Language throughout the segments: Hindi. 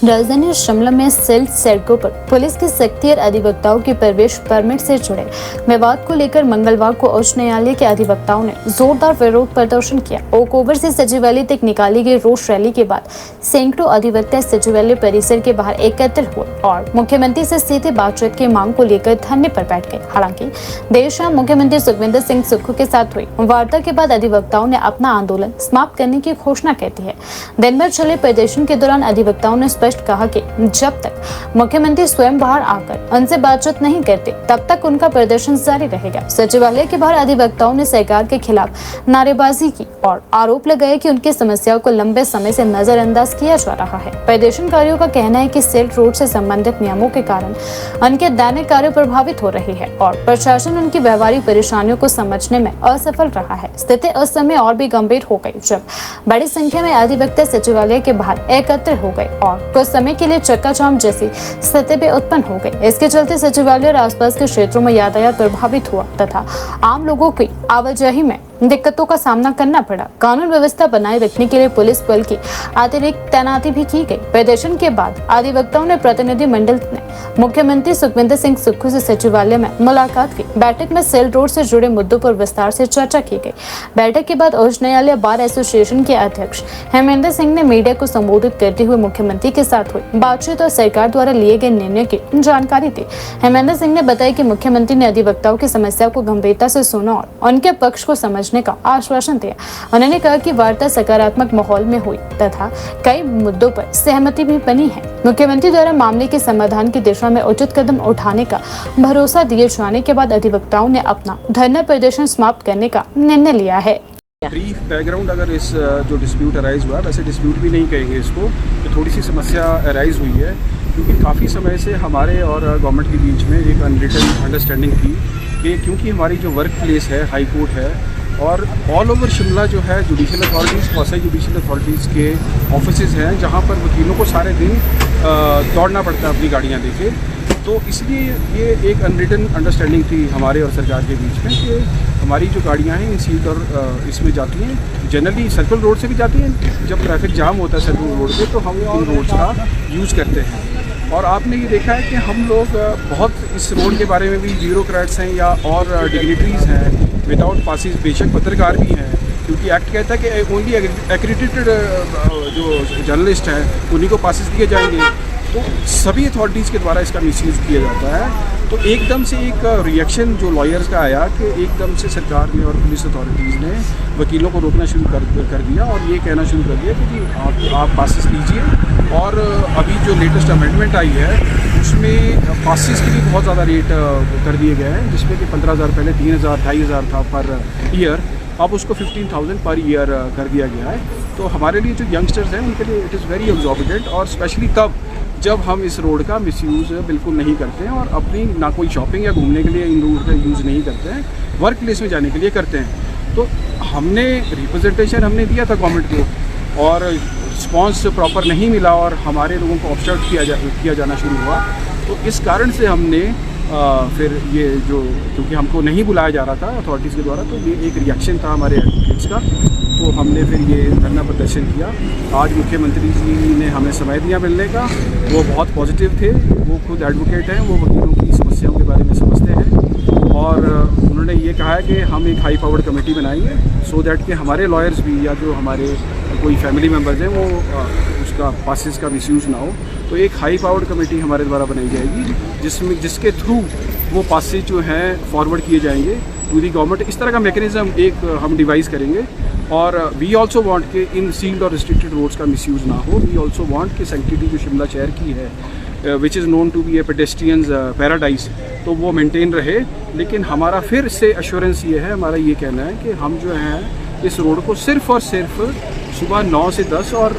राजधानी शिमला में सिल्क सड़कों पर पुलिस की सख्ती और अधिवक्ताओं के प्रवेश परमिट से जुड़े विवाद को लेकर मंगलवार को उच्च न्यायालय के अधिवक्ताओं ने जोरदार विरोध प्रदर्शन किया। ओक ओवर से सचिवालय तक निकाली गई रोष रैली के बाद सैकड़ों अधिवक्ता सचिवालय परिसर के बाहर एकत्रित हुए और मुख्यमंत्री से सीधे बातचीत की मांग को लेकर धरने पर बैठ गए। हालांकि देर शाम मुख्यमंत्री सुखविंदर सिंह सुक्खू के साथ हुई वार्ता के बाद अधिवक्ताओं ने अपना आंदोलन समाप्त करने की घोषणा कर दी है। दिन भर चले प्रदर्शन के दौरान अधिवक्ताओं ने कहा कि जब तक मुख्यमंत्री स्वयं बाहर आकर उनसे बातचीत नहीं करते तब तक उनका प्रदर्शन जारी रहेगा। सचिवालय के बाहर अधिवक्ताओं ने सरकार के खिलाफ नारेबाजी की और आरोप लगाए कि उनकी समस्याओं को लंबे समय से नजरअंदाज किया जा रहा है। प्रदर्शनकारियों का कहना है कि सिल्क रोड से संबंधित नियमों के कारण उनके दैनिक कार्य प्रभावित हो रही है और प्रशासन उनकी व्यवहारिक परेशानियों को समझने में असफल रहा है। स्थिति उस समय और भी गंभीर हो गई जब बड़ी संख्या में अधिवक्ता सचिवालय के बाहर एकत्र हो गए और कुछ समय के लिए चक्काजाम जैसी स्थिति भी उत्पन्न हो गई। इसके चलते सचिवालय और आसपास के क्षेत्रों में यातायात प्रभावित हुआ तथा आम लोगों की आवाजाही में दिक्कतों का सामना करना पड़ा। कानून व्यवस्था बनाए रखने के लिए पुलिस बल की अतिरिक्त तैनाती भी की गई। प्रदर्शन के बाद अधिवक्ताओं ने प्रतिनिधि मंडल ने मुख्यमंत्री सुखविंदर सिंह सुक्खू से सचिवालय में मुलाकात की। बैठक में सिल्क रोड से जुड़े मुद्दों पर विस्तार से चर्चा की गई। बैठक के बाद उच्च न्यायालय बार एसोसिएशन के अध्यक्ष हेमेंद्र सिंह ने मीडिया को संबोधित करते हुए मुख्यमंत्री के साथ हुई बातचीत और सरकार द्वारा लिए गए निर्णय की जानकारी दी। हेमेंद्र सिंह ने बताया कि मुख्यमंत्री ने अधिवक्ताओं की समस्या को गंभीरता से सुना और उनके पक्ष को समझने का आश्वासन दिया। उन्होंने कहा कि वार्ता सकारात्मक माहौल में हुई तथा कई मुद्दों पर सहमति भी बनी है। मुख्यमंत्री द्वारा मामले के समाधान की दिशा में उचित कदम उठाने का भरोसा दिए जाने के बाद अधिवक्ताओं ने अपना धरना प्रदर्शन समाप्त करने का निर्णय लिया है। ब्रीफ बैकग्राउंड अगर इस जो डिस्प्यूट अराइज हुआ, वैसे डिस्प्यूट भी नहीं कहेंगे इसको, तो थोड़ी सी समस्या अराइज हुई है क्योंकि काफ़ी समय से हमारे और गवर्नमेंट के बीच में एक अनरिटन अंडरस्टैंडिंग थी कि क्योंकि हमारी जो वर्क प्लेस है हाई कोर्ट है और ऑल ओवर शिमला जो है judicial authorities, quasi judicial authorities के ऑफिसेज़ हैं जहाँ पर वकीलों को सारे दिन दौड़ना पड़ता है अपनी गाड़ियाँ लेके। तो इसलिए ये एक अनरिटन अंडरस्टैंडिंग थी हमारे और सरकार के बीच में कि हमारी जो गाड़ियाँ हैं इन सीट और इसमें जाती हैं, जनरली सर्कल रोड से भी जाती हैं। जब ट्रैफिक जाम होता है सर्कल रोड पे तो हम इन रोड्स का यूज़ करते हैं। और आपने ये देखा है कि हम लोग बहुत इस रोड के बारे में भी ब्यूरोक्रेट्स हैं या और डिग्निटरीज़ हैं विदाउट पासिस, बेशक पत्रकार भी हैं क्योंकि एक्ट कहता है कि ओनली एक्रेडिटेड जो जर्नलिस्ट हैं उन्हीं को पासिस दिए जाएंगे। तो सभी अथॉरिटीज़ के द्वारा इसका मिसयूज़ किया जाता है। तो एकदम से एक रिएक्शन जो लॉयर्स का आया कि एकदम से सरकार ने और पुलिस अथॉरिटीज़ ने वकीलों को रोकना शुरू कर दिया और ये कहना शुरू कर दिया कि आप पासिस लीजिए। और अभी जो लेटेस्ट अमेंडमेंट आई है उसमें पासिस के लिए बहुत ज़्यादा रेट कर दिए गए हैं, जिसमें कि 15,000 पहले 3,000 2,500 था पर ईयर, अब उसको 15,000 पर ईयर कर दिया गया है। तो हमारे लिए जो यंगस्टर्स हैं उनके लिए इट इज़ वेरी एग्जॉर्बिटेंट और स्पेशली तब जब हम इस रोड का मिसयूज़ बिल्कुल नहीं करते हैं और अपनी ना कोई शॉपिंग या घूमने के लिए इन रोड का यूज़ नहीं करते हैं, वर्क प्लेस में जाने के लिए करते हैं। तो हमने रिप्रेजेंटेशन हमने दिया था गवर्नमेंट को और रिस्पॉन्स प्रॉपर नहीं मिला और हमारे लोगों को ऑब्स्ट्रक्ट किया जाना शुरू हुआ। तो इस कारण से हमने फिर ये जो क्योंकि हमको नहीं बुलाया जा रहा था अथॉरिटीज़ के द्वारा, तो ये एक रिएक्शन था हमारे एडवोकेट्स का। तो हमने फिर ये धरना प्रदर्शन किया। आज मुख्यमंत्री जी ने हमें समय दिया मिलने का, वो बहुत पॉजिटिव थे। वो खुद एडवोकेट हैं, वो वकीलों की समस्याओं के बारे में समझते हैं और उन्होंने ये कहा है कि हम एक हाई पावर्ड कमेटी बनाएंगे सो दैट कि हमारे लॉयर्स भी या जो हमारे कोई फैमिली मेम्बर्स हैं वो उसका पासिस का मिसयूज़ ना हो। तो एक हाई पावर्ड कमेटी हमारे द्वारा बनाई जाएगी जिसके थ्रू वो पासिस जो हैं फॉरवर्ड किए जाएंगे टू दी गवर्नमेंट। इस तरह का मैकेनिज़्म एक हम डिवाइस करेंगे। और वी ऑल्सो वांट कि इन सील्ड और रिस्ट्रिक्टेड रोड्स का मिसयूज़ ना हो। वी ऑल्सो वांट कि सैंक्टिटी जो शिमला शहर की है which is known to be a pedestrians paradise, तो वो मेंटेन रहे। लेकिन हमारा फिर से एश्योरेंस ये है, हमारा ये कहना है कि हम जो हैं इस रोड को सिर्फ़ और सिर्फ सुबह 9 से 10 और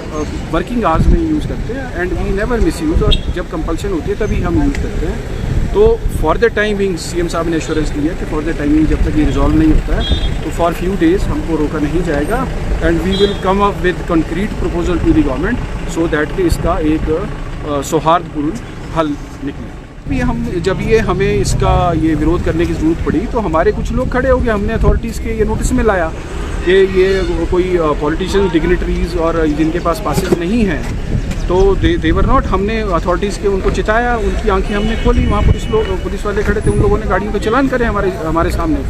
वर्किंग आवर्स में यूज़ करते हैं and we never misuse, और जब कंपल्शन होती है तभी हम यूज़ करते हैं। तो फॉर द टाइमिंग सीएम साहब ने एश्योरेंस दिया कि फॉर द टाइमिंग जब तक ये रिजॉल्व नहीं होता है तो फॉर फ्यू डेज़ हमको रोका नहीं जाएगा and we will come up with concrete proposal to the government so that कि इसका एक सौहार्दपूर्ण हल निकले। जब हमें इसका ये विरोध करने की ज़रूरत पड़ी तो हमारे कुछ लोग खड़े हो गए। हमने अथॉरिटीज़ के ये नोटिस में लाया कि ये कोई पॉलिटिशियन डिग्निटरीज़ और जिनके पास पासेस नहीं हैं तो देवर नॉट, हमने अथॉरिटीज़ के उनको चिताया, उनकी आंखें हमने खोली, वहाँ पुलिस वाले खड़े थे, उन लोगों ने गाड़ियों का चालान करे हमारे सामने।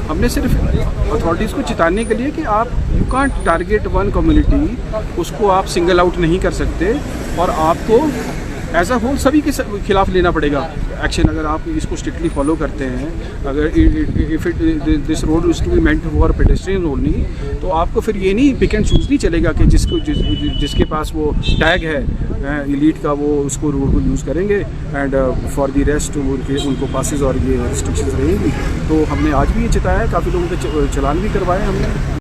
हमने सिर्फ अथॉरिटीज़ को चिताने के लिए कि आप you can't target one community, उसको आप सिंगल आउट नहीं कर सकते और आपको एज अ होल सभी के खिलाफ लेना पड़ेगा एक्शन अगर आप इसको स्ट्रिक्टली फॉलो करते हैं। अगर if this road is to be meant for pedestrian only, तो आपको फिर ये नहीं पिक एंड चूज़ नहीं चलेगा कि जिसके पास वो टैग है एलीट का, वो उसको रोड को यूज़ करेंगे एंड फॉर द रेस्ट उनको पासेस और ये रिस्ट्रिक्शंस रहेंगी। तो हमने आज भी ये चिताया है, काफ़ी लोगों के चलान भी करवाए हमने।